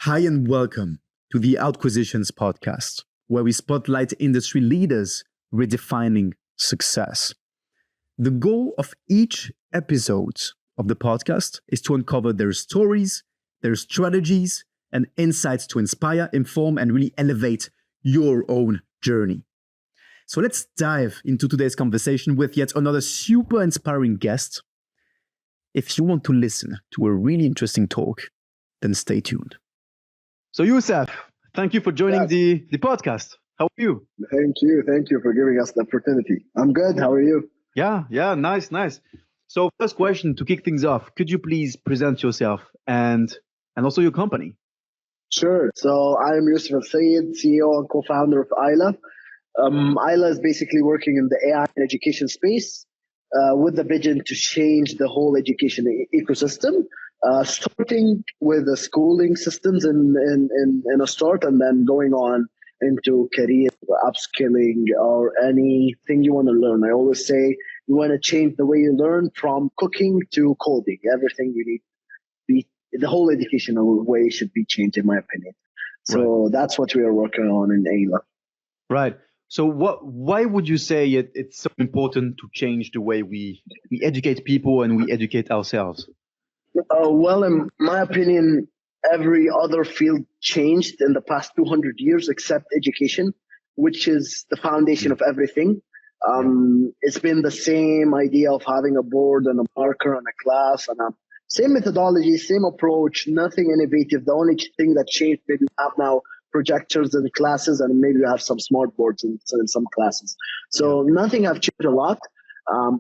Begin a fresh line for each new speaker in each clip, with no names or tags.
Hi and welcome to the Outquisitions podcast, where we spotlight industry leaders redefining success. The goal of each episode of the podcast is to uncover their stories, their strategies, and insights to inspire, inform, and really elevate your own journey. So let's dive into today's conversation with yet another super inspiring guest. If you want to listen to a really interesting talk, then stay tuned. So Yousef, thank you for joining the podcast. How are you?
Thank you for giving us the opportunity. I'm good. How are you?
Yeah, nice. So first question to kick things off, could you please present yourself and also your company?
Sure. So I'm Yousef Alsayed, CEO and co-founder of AILA. AILA is basically working in the AI and education space with the vision to change the whole education ecosystem, starting with the schooling systems in a start, and then going on into career upskilling or anything you want to learn. I always say you want to change the way you learn from cooking to coding. Everything you need, the whole educational way should be changed, in my opinion. So That's what we are working on in AILA.
Right. So why would you say it's so important to change the way we educate people and we educate ourselves?
Well, in my opinion, every other field changed in the past 200 years except education, which is the foundation of everything. It's been the same idea of having a board and a marker and a class and same methodology, same approach, nothing innovative. The only thing that changed, maybe we have now projectors in classes and maybe we have some smart boards in some classes. So nothing have changed a lot.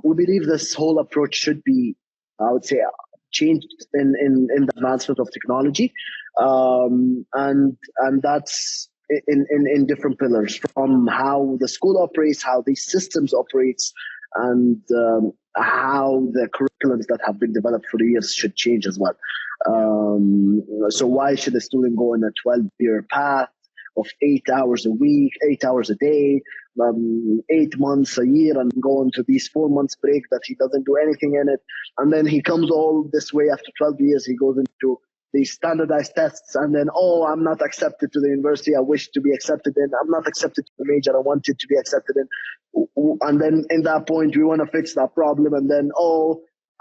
We believe this whole approach should be, I would say, changed in the advancement of technology. And that's in different pillars, from how the school operates, how these systems operates, and how the curriculums that have been developed for years should change as well. So why should a student go in a 12-year path of 8 hours a week, 8 hours a day, 8 months a year, and go into these 4 months break that he doesn't do anything in it, and then he comes all this way after 12 years, he goes into these standardized tests, and then, I'm not accepted to the university I wish to be accepted in, I'm not accepted to the major I wanted to be accepted in, and then in that point we want to fix that problem, and then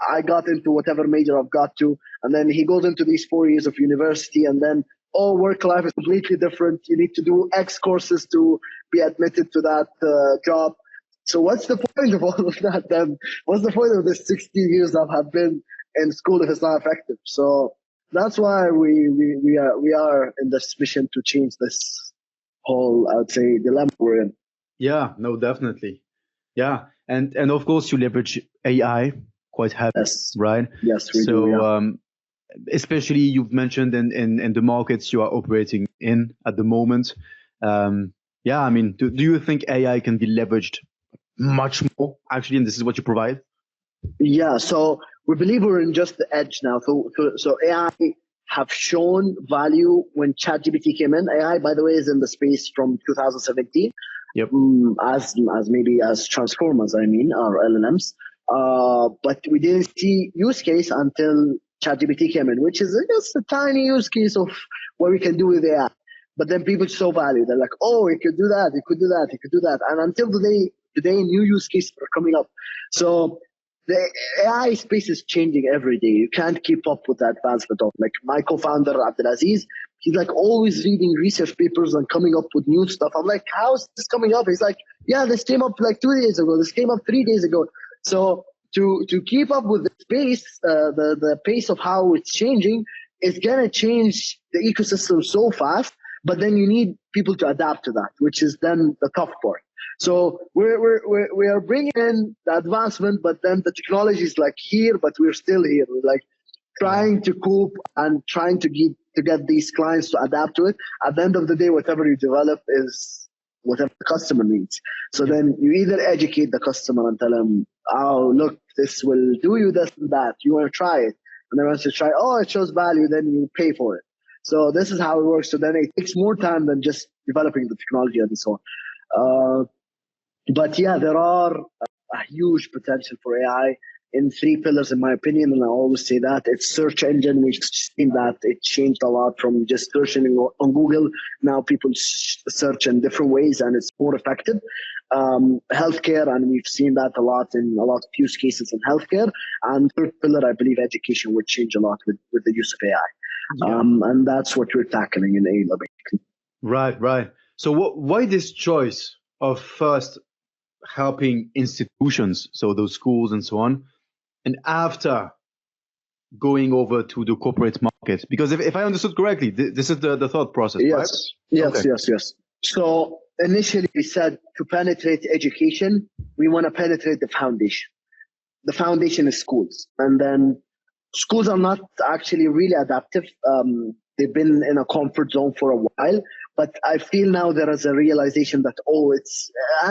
I got into whatever major I've got to, and then he goes into these 4 years of university, and then work life is completely different. You need to do X courses to be admitted to that job. So what's the point of all of that then? What's the point of the 16 years I have been in school if it's not effective? So that's why we are in this mission to change this whole, I would say, dilemma we're in.
Yeah, no, definitely. Yeah, and of course you leverage AI quite heavily, right?
Yes, we do. Yeah.
Especially you've mentioned in the markets you are operating in at the moment. I mean, do you think AI can be leveraged much more actually, and this is what you provide?
Yeah, so we believe we're in just the edge now. So AI have shown value when ChatGPT came in. AI, by the way, is in the space from 2017.
Yep.
As transformers, or LLMs. But we didn't see use case until ChatGPT came in, which is just a tiny use case of what we can do with AI. But then people saw value. They're like, it could do that, it could do that, it could do that. And until today, new use cases are coming up. So the AI space is changing every day. You can't keep up with the advancement of, like, my co-founder, Abdelaziz. He's like always reading research papers and coming up with new stuff. I'm like, how's this coming up? He's like, this came up like 2 days ago. This came up 3 days ago. So to keep up with the pace, the pace of how it's changing, it's gonna change the ecosystem so fast. But then you need people to adapt to that, which is then the tough part. So we are bringing in the advancement, but then the technology is like here, but we're still here. We're like trying to cope and trying to get these clients to adapt to it. At the end of the day, whatever you develop is whatever the customer needs. So then you either educate the customer and tell them, look, this will do you this and that. You want to try it. And then once you try, it shows value, then you pay for it. So this is how it works. So then it takes more time than just developing the technology and so on. But yeah, there are a huge potential for AI. in three pillars, in my opinion, and I always say that. It's search engine. We've seen that it changed a lot from just searching on Google. Now people search in different ways, and it's more effective. Healthcare, and we've seen that a lot in a lot of use cases in healthcare. And third pillar, I believe education would change a lot with the use of AI.
Yeah.
And that's what we're tackling in AILA, basically.
Right. So why this choice of first helping institutions, so those schools and so on, and after going over to the corporate market? Because if I understood correctly, this is the thought process,
Yes.
right?
Yes,
Okay.
yes. So initially we said to penetrate education, we want to penetrate the foundation. The foundation is schools. And then schools are not actually really adaptive. They've been in a comfort zone for a while, but I feel now there is a realization that,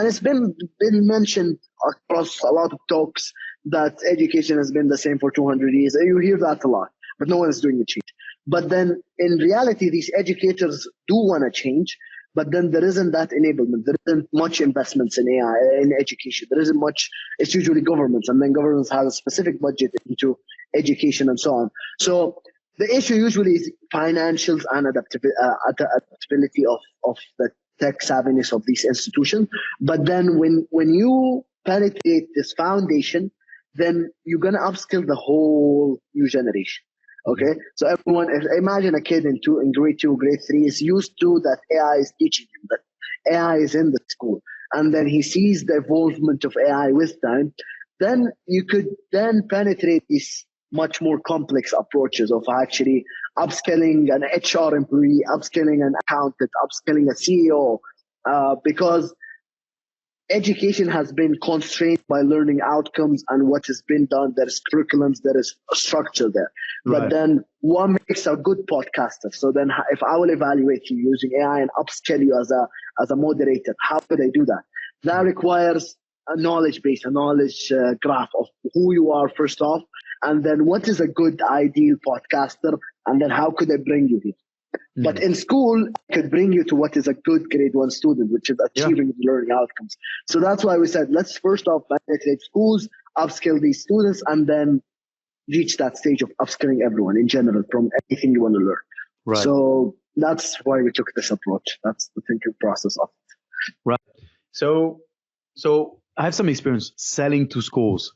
it's been mentioned across a lot of talks that education has been the same for 200 years. You hear that a lot, but no one is doing the change. But then in reality, these educators do want to change, but then there isn't that enablement. There isn't much investments in AI, in education. There isn't much. It's usually governments, and then governments have a specific budget into education and so on. So the issue usually is financials and adaptability of the tech savviness of these institutions. But then when you penetrate this foundation, then you're going to upskill the whole new generation. Okay, so everyone, imagine a kid in grade 2, grade 3 is used to that AI is teaching him, that AI is in the school, and then he sees the evolvement of AI with time. Then you could then penetrate these much more complex approaches of actually upskilling an HR employee, upskilling an accountant, upskilling a CEO, because education has been constrained by learning outcomes and what has been done. There is curriculums, there is a structure there.
Right.
But then what makes a good podcaster? So then if I will evaluate you using AI and upskill you as a moderator, how could I do that? That requires a knowledge base, a knowledge graph of who you are first off, and then what is a good ideal podcaster, and then how could I bring you here? But in school, I could bring you to what is a good grade 1 student, which is achieving learning outcomes. So that's why we said, let's first off penetrate schools, upskill these students, and then reach that stage of upskilling everyone in general from anything you want to learn.
Right.
So that's why we took this approach. That's the thinking process of it.
Right. So I have some experience selling to schools.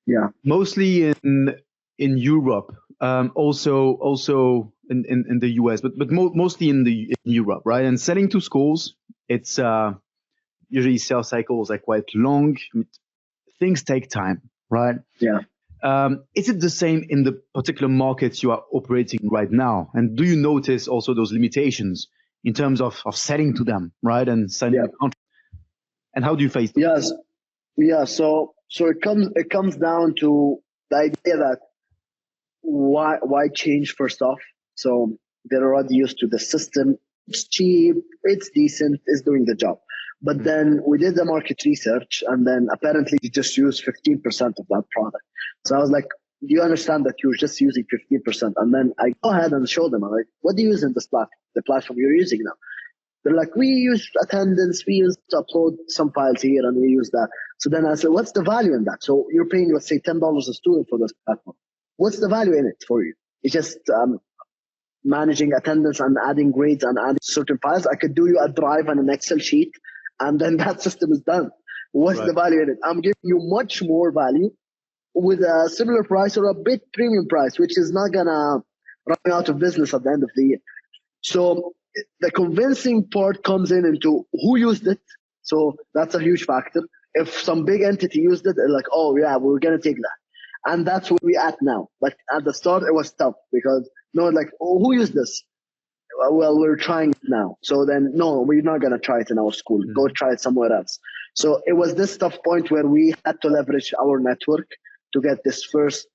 Yeah.
Mostly in Europe, also in the US, but mostly in Europe, right? And selling to schools, it's usually sales cycles are quite long. Things take time, right?
Yeah.
Is it the same in the particular markets you are operating right now? And do you notice also those limitations in terms of selling to them, right? And signing a contract? And how do you face them?
Yes. Yeah. So it comes down to the idea that why change first off? So they're already used to the system. It's cheap, it's decent, it's doing the job. But then we did the market research, and then apparently you just use 15% of that product. So I was like, do you understand that you're just using 15%? And then I go ahead and show them, I'm like, what do you use in this platform, the platform you're using now? They're like, we use attendance, we use to upload some files here, and we use that. So then I said, what's the value in that? So you're paying, let's say, $10 a student for this platform. What's the value in it for you? It's just managing attendance and adding grades and adding certain files. I could do you a drive and an Excel sheet, and then that system is done. What's the value in it? I'm giving you much more value with a similar price or a bit premium price, which is not going to run out of business at the end of the year. So the convincing part comes into who used it. So that's a huge factor. If some big entity used it, they're like, oh yeah, we're going to take that. And that's where we're at now. But at the start, it was tough because no, like, oh, who used this? Well, we're trying it now. So then, no, we're not going to try it in our school. Go try it somewhere else. So it was this tough point where we had to leverage our network to get this first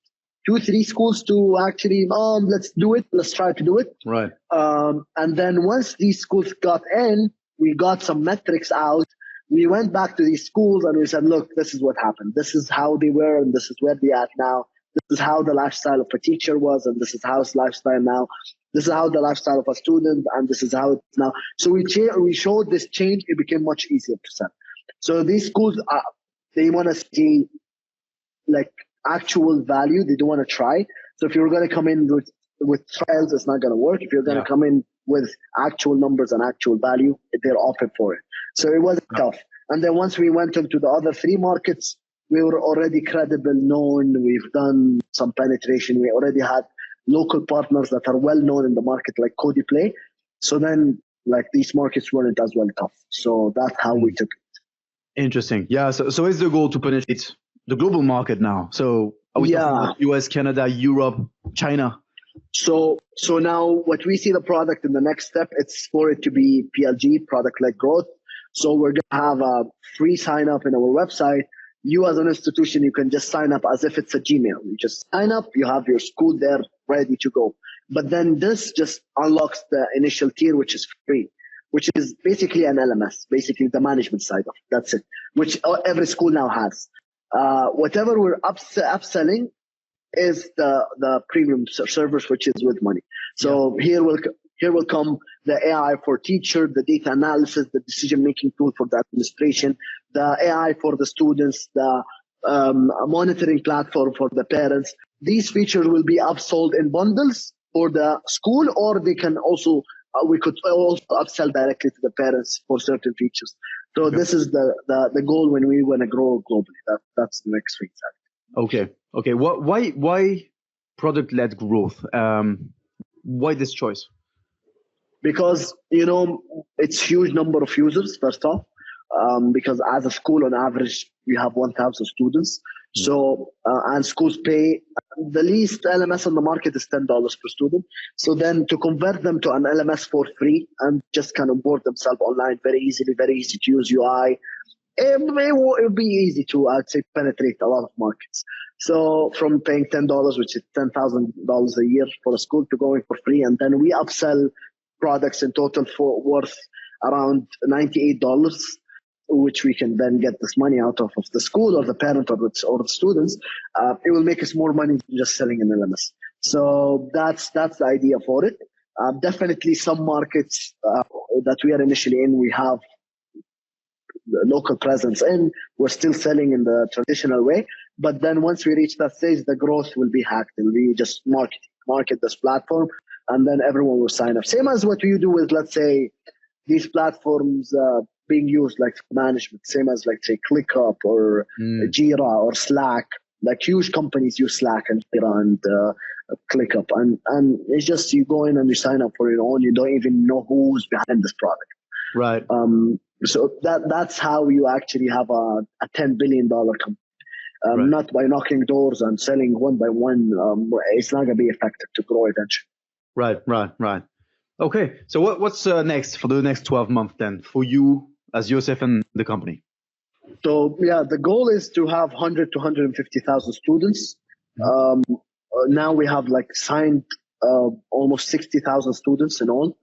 2-3 schools to actually, let's do it. Let's try to do it.
Right.
And then once these schools got in, we got some metrics out. We went back to these schools and we said, look, this is what happened. This is how they were and this is where they're at now. This is how the lifestyle of a teacher was and this is how his lifestyle now. This is how the lifestyle of a student and this is how it's now. So we showed this change. It became much easier to sell. So these schools, they want to see like actual value. They don't want to try. So if you're going to come in with trials, it's not going to work. If you're going to come in with actual numbers and actual value, they're open for it. So it was tough. And then once we went into the other three markets, we were already credible, known. We've done some penetration. We already had local partners that are well known in the market, like Cody Play. So then, like, these markets weren't as well tough. So that's how we took it.
Interesting. Yeah. So is the goal to penetrate the global market now? So are we talking about US, Canada, Europe, China?
So now what we see the product in the next step, it's for it to be PLG, product-led growth. So we're going to have a free sign up in our website. You as an institution, you can just sign up as if it's a Gmail. You just sign up, you have your school there ready to go. But then this just unlocks the initial tier, which is free, which is basically an LMS, basically the management side of it. That's it, which every school now has. Whatever we're upselling is the premium service, which is with money. So here will come the AI for teacher, the data analysis, the decision-making tool for the administration, the AI for the students, the monitoring platform for the parents. These features will be upsold in bundles for the school, or they can also, we could also upsell directly to the parents for certain features. So this is the goal when we want to grow globally. That's the next phase.
Okay. Why product-led growth? Why this choice?
Because, it's huge number of users, first off, because as a school, on average, we have 1,000 students. So, and schools pay, the least LMS on the market is $10 per student. So then to convert them to an LMS for free and just kind of board themselves online very easily, very easy to use UI, it would be easy to, I'd say, penetrate a lot of markets. So from paying $10, which is $10,000 a year for a school, to going for free, and then we upsell products in total for worth around $98, which we can then get this money out of the school or the parent or the students. It will make us more money than just selling an LMS. So that's the idea for it. Definitely some markets that we are initially in, we have the local presence in. We're still selling in the traditional way. But then once we reach that stage, the growth will be hacked. It will be just market this platform, and then everyone will sign up. Same as what you do with, let's say, these platforms being used like management, same as, like, say, ClickUp or Jira or Slack. Like, huge companies use Slack and Jira and ClickUp, and it's just you go in and you sign up for your own. You don't even know who's behind this product.
Right.
So that's how you actually have a $10 billion company. Not by knocking doors and selling one by one. It's not going to be effective to grow eventually.
Right. Okay. So what's next for the next 12 months then for you as Yousef and the company?
So the goal is to have 100 to 150,000 students. Now we have signed almost 60,000 students in all.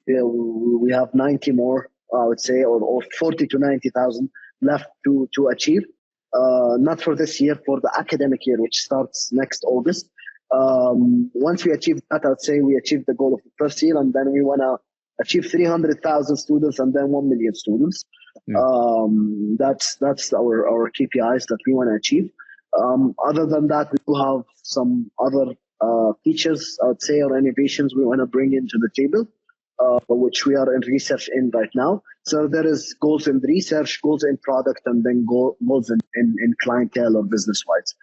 We have 90 more, I would say, or 40 to 90,000 left to achieve. Not for this year, for the academic year, which starts next August. Once we achieve that, I would say we achieved the goal of the first year, and then we want to achieve 300,000 students and then 1 million students. That's our KPIs that we want to achieve. Other than that, we do have some other features, I would say, or innovations we want to bring into the table, which we are in research in right now. So there is goals in research, goals in product, and then goals in clientele or business-wise.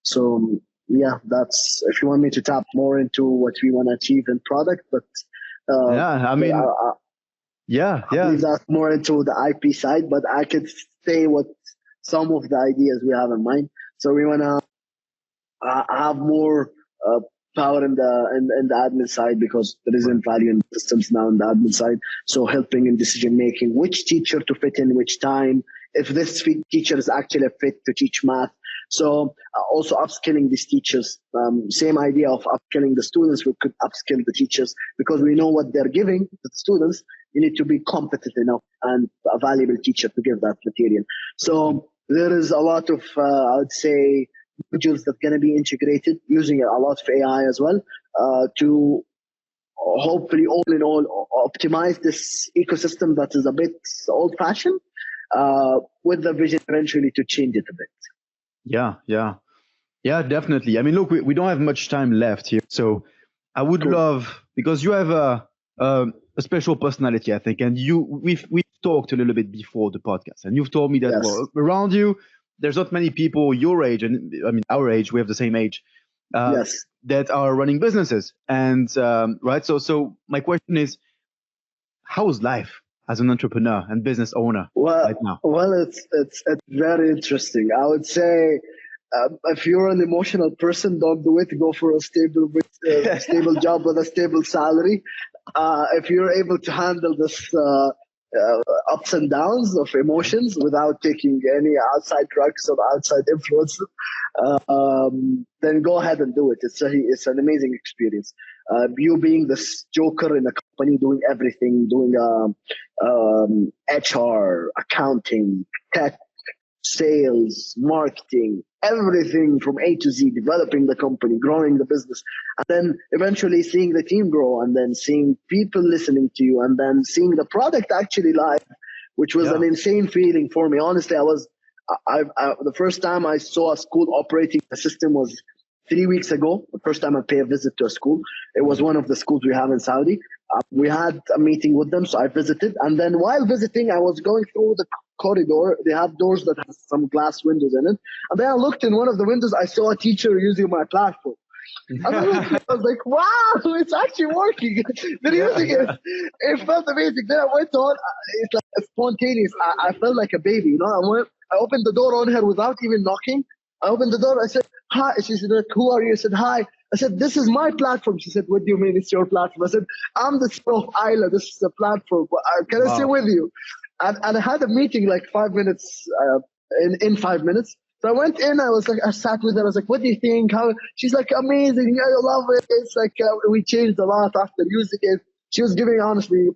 So that's, if you want me to tap more into what we want to achieve in product, but I believe that's more into the IP side, but I could say what some of the ideas we have in mind. So we want to have more power in the admin side, because there isn't value in systems now in the admin side. So helping in decision making, which teacher to fit in which time, if this teacher is actually a fit to teach math. So also upskilling these teachers. Same idea of upskilling the students. We could upskill the teachers, because we know what they're giving to the students. You need to be competent enough and a valuable teacher to give that material. So there is a lot of, I would say, modules that are going to be integrated using a lot of AI as well, to hopefully, all in all, optimize this ecosystem that is a bit old-fashioned, with the vision eventually to change it a bit.
Yeah, yeah. Yeah, definitely. I mean, look, we don't have much time left here. So I would
Cool.
love, because you have a special personality, I think, and we've talked a little bit before the podcast, and you've told me that,
Yes.
well, around you, there's not many people your age, and I mean, our age, we have the same age, uh,
Yes.
that are running businesses. And, right. So my question is, how's life as an entrepreneur and business owner
Well,
right now?
it's very interesting. I would say, if you're an emotional person, don't do it. Go for a stable job with a stable salary. If you're able to handle this ups and downs of emotions without taking any outside drugs or outside influences, then go ahead and do it. It's an amazing experience. You being this joker in a company, doing everything, doing HR, accounting, tech, sales, marketing, everything from A to Z, developing the company, growing the business, and then eventually seeing the team grow, and then seeing people listening to you, and then seeing the product actually live, which was an
Yeah.
insane feeling for me. Honestly, the first time I saw a school operating the system was 3 weeks ago. The first time I paid a visit to a school, it was one of the schools we have in Saudi. We had a meeting with them, so I visited, and then while visiting, I was going through the corridor. They have doors that have some glass windows in it, and then I looked in one of the windows. I saw a teacher using my platform. I was like, wow, it's actually working. They're
Yeah,
using it.
yeah.
It felt amazing. Then I went on. It's like spontaneous. I felt like a baby. I opened the door on her without even knocking. I opened the door. I said, hi. She said, who are you? I said, hi. I said, this is my platform. She said, what do you mean it's your platform? I said, I'm the CEO of AILA. This is a platform. Can I sit
Wow.
with you? And I had a meeting like 5 minutes, in 5 minutes. So I went in, I sat with her. I was like, what do you think? How? She's like, amazing. I love it. It's like, we changed a lot after using it. She was giving, honestly,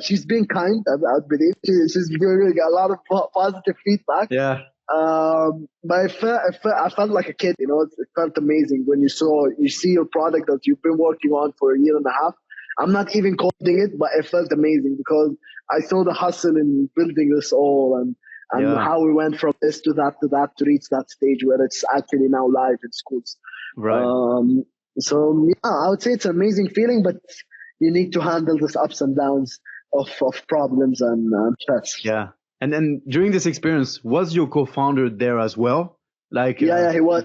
she's being kind, I believe. She's giving a lot of positive feedback.
Yeah.
But I felt like a kid, it felt amazing when you see your product that you've been working on for a year and a half. I'm not even coding it, but it felt amazing because I saw the hustle in building this all, and
Yeah.
how we went from this to that to reach that stage where it's actually now live in schools.
Right.
Um, so yeah, I would say it's an amazing feeling, but you need to handle this ups and downs of problems and stress.
Yeah. And then during this experience, was your co-founder there as well? Like,
Yeah, he was.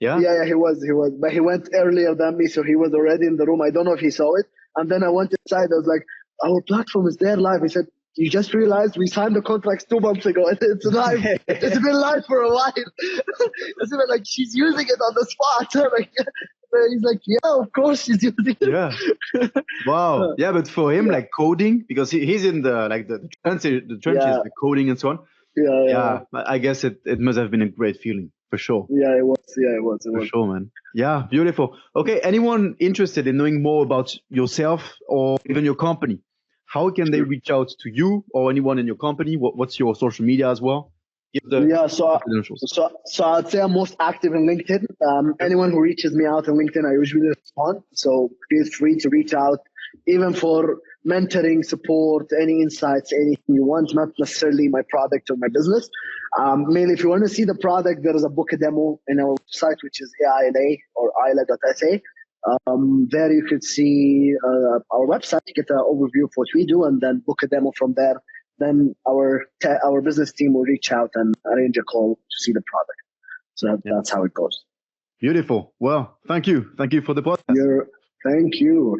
yeah.
Yeah, he was. But he went earlier than me, so he was already in the room. I don't know if he saw it. And then I went inside. I was like, our platform is there live. He said, you just realized we signed the contracts 2 months ago. It's live. It's been live for a while. It's been like, she's using it on the spot. Like, he's like, yeah, of course she's using it.
Yeah. Wow. Yeah, but for him,
Yeah.
like coding, because he's in the like the trenches,
Yeah.
like coding and so on.
Yeah.
Yeah, I guess it must have been a great feeling for sure.
Yeah, it was. Yeah, it was.
For sure, man. Yeah, beautiful. Okay, anyone interested in knowing more about yourself or even your company, how can they reach out to you or anyone in your company? What's your social media as well? Give
Yeah,
the credentials.
so I'd say I'm most active in LinkedIn. Anyone who reaches me out on LinkedIn, I usually respond. So feel free to reach out, even for mentoring, support, any insights, anything you want, not necessarily my product or my business. Mainly, if you want to see the product, there is a book a demo in our website, which is AILA or AILA.sa. There you could see our website, get an overview of what we do, and then book a demo from there. Then our business team will reach out and arrange a call to see the product. So that's how it goes.
Beautiful. Well, thank you. Thank you for the podcast.
Thank you.